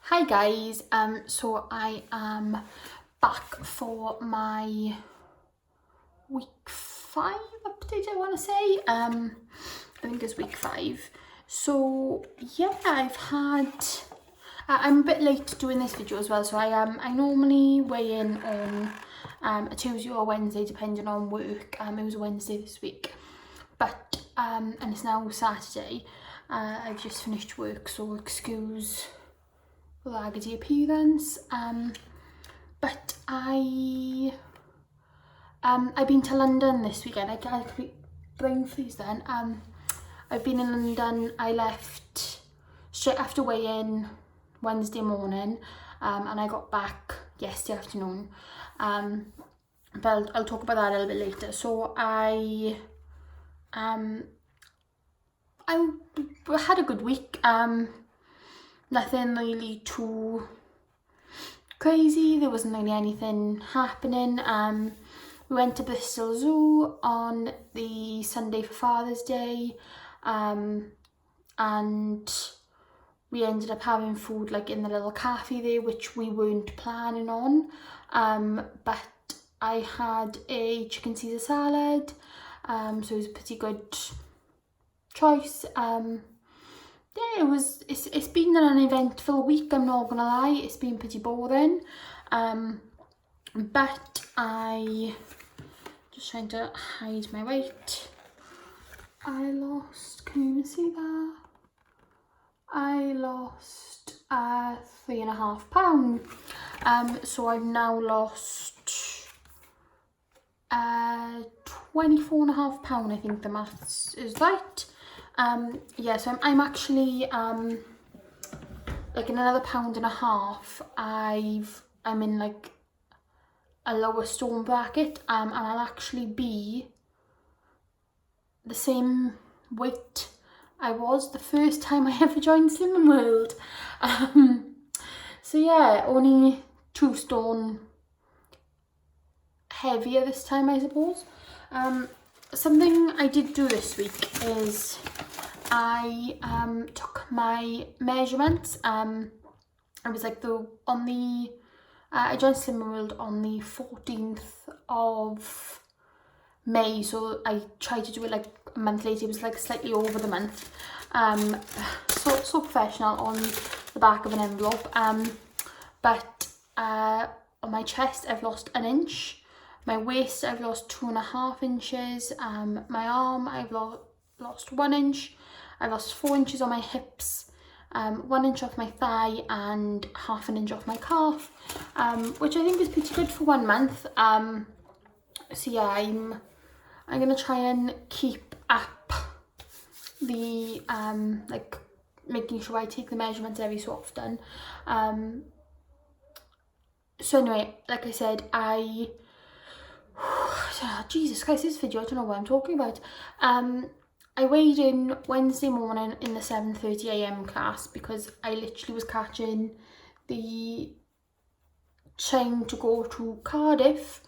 Hi guys, so I am back for my week 5 update, I want to say. I think it's week 5. So yeah, I'm a bit late doing this video as well, so I normally weigh in on a Tuesday or Wednesday depending on work. It was a Wednesday this week, but and it's now Saturday. I've just finished work, so excuse raggedy appearance. But I've been to London this weekend. I keep brain freeze then. I've been in London. I left straight after weigh-in Wednesday morning, and I got back yesterday afternoon. But I'll talk about that a little bit later. So I had a good week. Nothing really too crazy. There wasn't really anything happening. We went to Bristol Zoo on the Sunday for Father's Day, and we ended up having food like in the little cafe there, which we weren't planning on. But I had a chicken Caesar salad, so it was a pretty good choice. Yeah, it's been an uneventful week, I'm not gonna lie. It's been pretty boring. But I just trying to hide my weight. Can you even see that? I lost 3.5 pounds. So I've now lost 24.5 pounds, I think the maths is right. Yeah, so I'm actually like in another 1.5 pounds, I'm in like a lower stone bracket, and I'll actually be the same weight I was the first time I ever joined Slimming World. So yeah, only 2 stone heavier this time, I suppose. Something I did do this week is I took my measurements. I was like I joined Slimming World on the 14th of May, so I tried to do it like a month later. It was like slightly over the month. So professional on the back of an envelope. But on my chest I've lost 1 inch. My waist I've lost 2.5 inches. My arm I've lost 1 inch. I've lost 4 inches on my hips, 1 inch off my thigh, and 0.5 inch off my calf, which I think is pretty good for 1 month. So yeah, I'm gonna try and keep up the like making sure I take the measurements every so often. So anyway, like I said, Jesus Christ, this video, I don't know what I'm talking about. I weighed in Wednesday morning in the 7:30 a.m. class because I literally was catching the train to go to Cardiff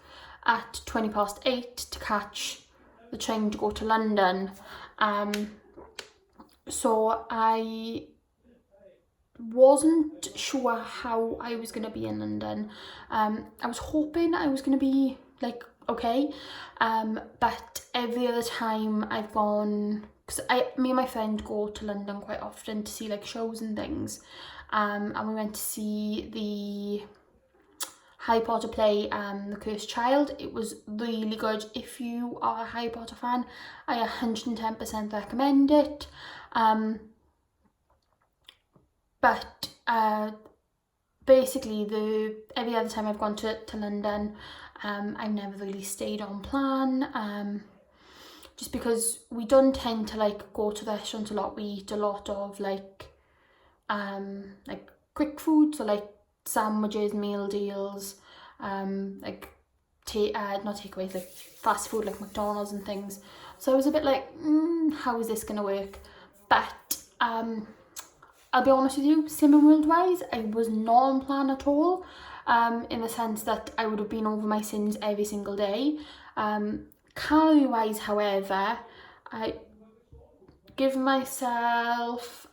at 8:20 to catch the train to go to London. So I wasn't sure how I was going to be in London. I was hoping I was going to be like okay, but every other time I've gone, because me and my friend go to London quite often to see like shows and things, and we went to see the Harry Potter play, The Cursed Child. It was really good. If you are a Harry Potter fan, I 110% recommend it. But basically every other time I've gone to London, I've never really stayed on plan, just because we don't tend to like go to restaurants a lot. We eat a lot of like quick food, so like sandwiches, meal deals, like not takeaways, like fast food like McDonald's and things. So I was a bit like, how is this gonna work? But I'll be honest with you, Slimming World wise, I was not on plan at all, in the sense that I would have been over my sins every single day. Calorie wise, however, I give myself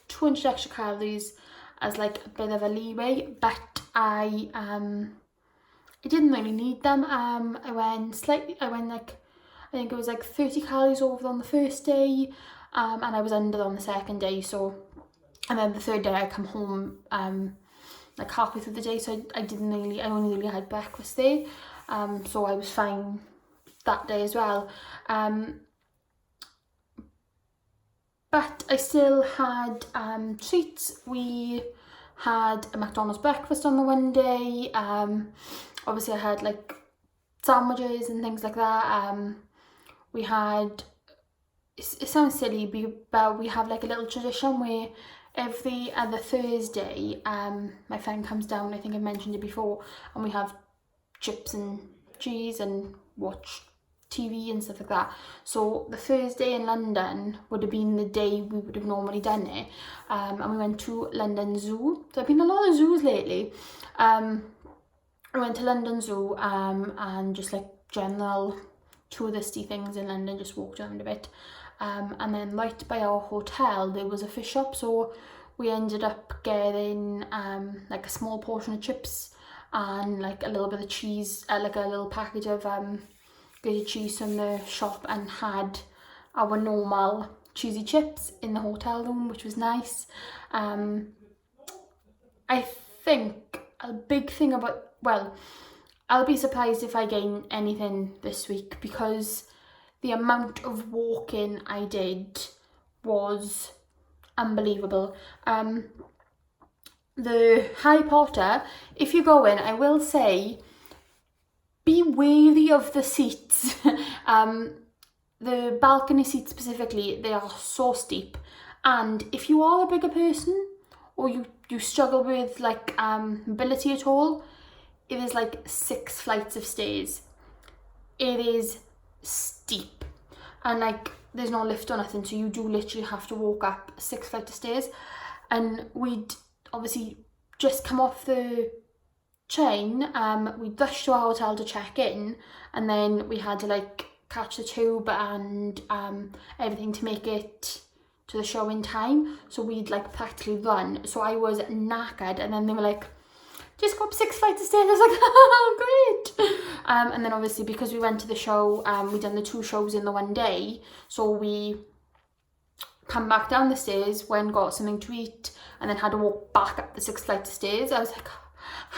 200 extra calories as like a bit of a leeway, but I didn't really need them. I went like, I think it was like 30 calories over on the first day, and I was under on the second day. So, and then the third day I come home like halfway through the day, so I only really had breakfast there, so I was fine that day as well. But I still had treats. We had a McDonald's breakfast on the one day. Obviously I had like sandwiches and things like that. We had, it sounds silly, but we have like a little tradition where every other Thursday, my friend comes down, I think I mentioned it before, and we have chips and cheese and watch TV and stuff like that. So the Thursday in London would have been the day we would have normally done it, and we went to London Zoo. So I've been a lot of zoos lately. I went to London Zoo and just like general touristy things in London, just walked around a bit. And then right by our hotel there was a fish shop, so we ended up getting like a small portion of chips and like a little bit of cheese, like a little package of grated cheese from the shop, and had our normal cheesy chips in the hotel room, which was nice. I think a big thing about, well, I'll be surprised if I gain anything this week, because the amount of walking I did was unbelievable. The Harry Potter, if you go in, I will say, be wary of the seats. The balcony seats specifically, they are so steep. And if you are a bigger person, or you struggle with like mobility at all, it is like 6 flights of stairs. It is steep, and like there's no lift or nothing, so you do literally have to walk up 6 flights of stairs. And we'd obviously just come off the train, we rushed to our hotel to check in, and then we had to like catch the tube and everything to make it to the show in time, so we'd like practically run. So I was knackered, and then they were like, just go up 6 flights of stairs. I was like, oh, great. And then obviously because we went to the show, we done the 2 shows in the one day, so we come back down the stairs, went got something to eat, and then had to walk back up the 6 flights of stairs. I was like,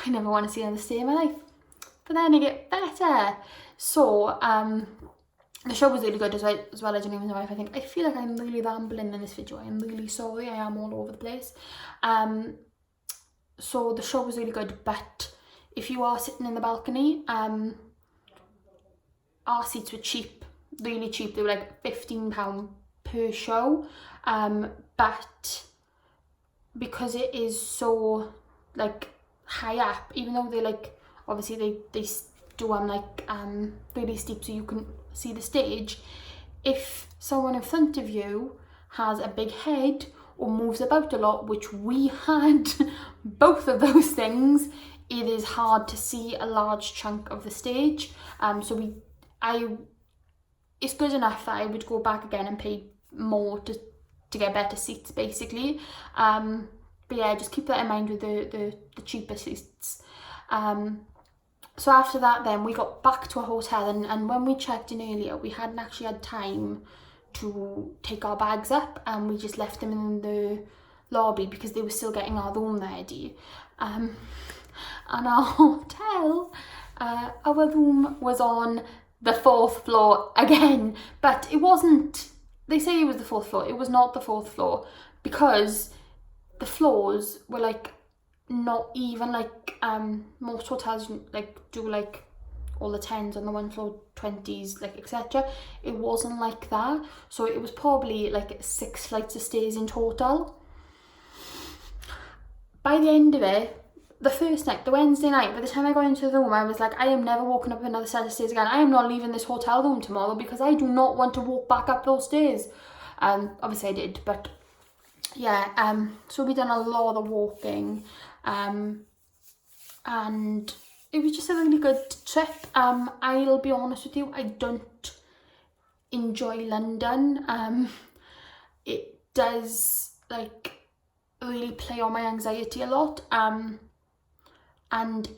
I never want to see another stair in my life. But then it get better. So the show was really good as well. I don't even know if I feel like I'm really rambling in this video. I'm really sorry. I am all over the place. So the show was really good, but if you are sitting in the balcony, our seats were cheap, really cheap. They were like £15 per show, but because it is so like high up, even though they like, obviously they do like really steep so you can see the stage, if someone in front of you has a big head or moves about a lot, which we had both of those things, it is hard to see a large chunk of the stage. So it's good enough that I would go back again and pay more to get better seats, basically. But yeah, just keep that in mind with the cheaper seats. So after that then we got back to our hotel, and when we checked in earlier, we hadn't actually had time to take our bags up, and we just left them in the lobby because they were still getting our room ready. And our hotel, our room was on the 4th floor again, but it wasn't, they say it was the 4th floor, it was not the 4th floor, because the floors were like not even, like most hotels like do like all the 10s on the 1 floor, 20s, like etc. It wasn't like that, so it was probably like 6 flights of stairs in total. By the end of it, the first night, the Wednesday night, by the time I got into the room, I was like, I am never walking up another set of stairs again. I am not leaving this hotel room tomorrow because I do not want to walk back up those stairs. Obviously I did, but yeah, so we done a lot of walking, and it was just a really good trip. I'll be honest with you, I don't enjoy London. It does, like, really play on my anxiety a lot. And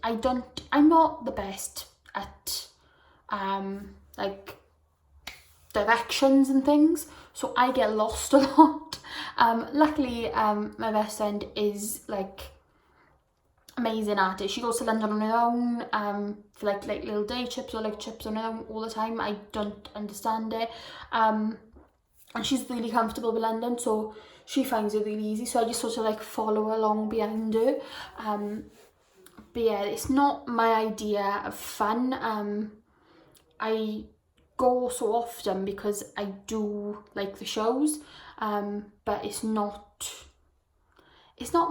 I'm not the best at like directions and things, so I get lost a lot. Luckily, my best friend is like amazing at it. She goes to London on her own for like little day trips or like trips on her own all the time. I don't understand it. And she's really comfortable with London, so she finds it really easy. So I just sort of like follow along behind her. But yeah, it's not my idea of fun. I go so often because I do like the shows, but it's not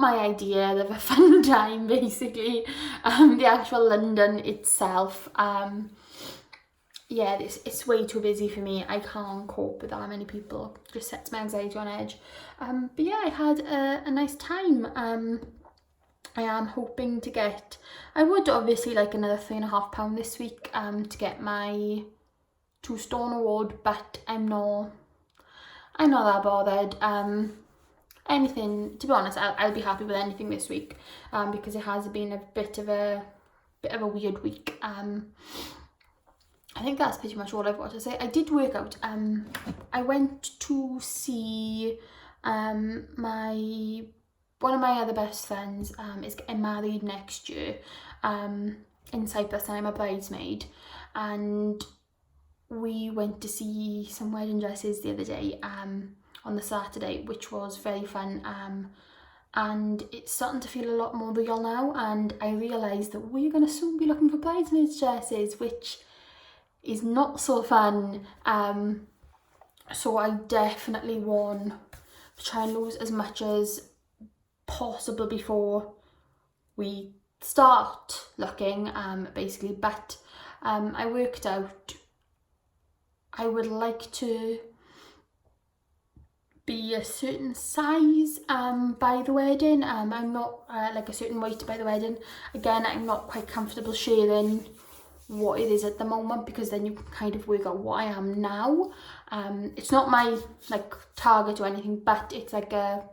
my idea of a fun time, basically. The actual London itself, yeah, it's way too busy for me. I can't cope with that many people. It just sets my anxiety on edge. But yeah, I had a nice time. I am hoping to get, I would obviously like another £3.50 this week to get my 2 stone award, but I'm not that bothered. Anything, to be honest, I'll be happy with anything this week, because it has been a bit of a weird week. I think that's pretty much all I've got to say. I did work out. I went to see one of my other best friends is getting married next year in Cyprus, and I'm a bridesmaid, and we went to see some wedding dresses the other day on the Saturday, which was very fun, and it's starting to feel a lot more real now, and I realised that we're going to soon be looking for bridesmaids dresses, which is not so fun. So I definitely want to try and lose as much as possible before we start looking, basically. But I worked out I would like to be a certain size by the wedding. I'm not like a certain weight by the wedding. Again, I'm not quite comfortable sharing what it is at the moment, because then you can kind of work out what I am now. It's not my like target or anything, but it's like a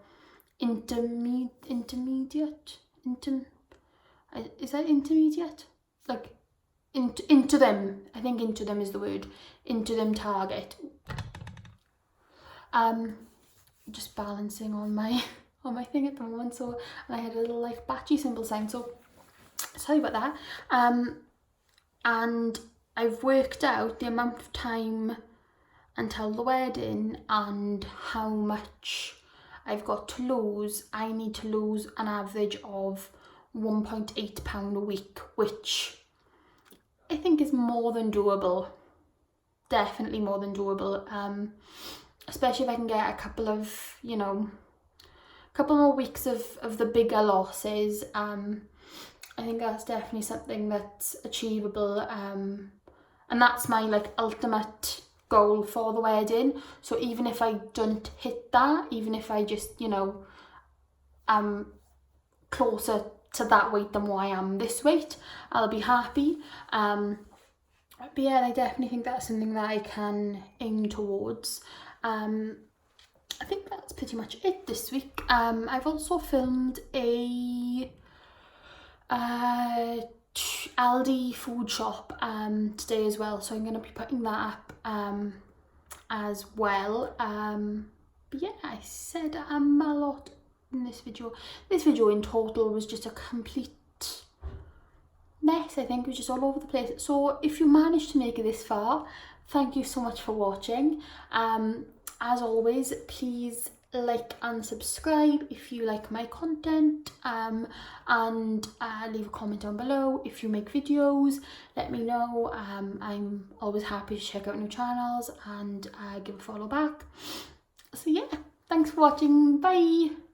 intermediate, is that intermediate? Like into them, I think into them is the word, into them target. Just balancing on my thing at the moment, so I had a little like batchy symbol sign, so sorry about that. And I've worked out the amount of time until the wedding and how much I've got to lose. I need to lose an average of £1.8 a week, which I think is more than doable. Definitely more than doable. Especially if I can get a couple of, couple more weeks of the bigger losses. I think that's definitely something that's achievable. And that's my like ultimate goal for the wedding. So even if I don't hit that, even if I just, am closer to that weight than what I am this weight, I'll be happy. But yeah, I definitely think that's something that I can aim towards. I think that's pretty much it this week. I've also filmed a Aldi food shop today as well, so I'm going to be putting that up as well. But yeah, I said a lot in this video. This video in total was just a complete mess. I think it was just all over the place. So if you managed to make it this far, thank you so much for watching. As always, please like and subscribe if you like my content, and leave a comment down below if you make videos. Let me know. I'm always happy to check out new channels and give a follow back. So yeah, thanks for watching. Bye.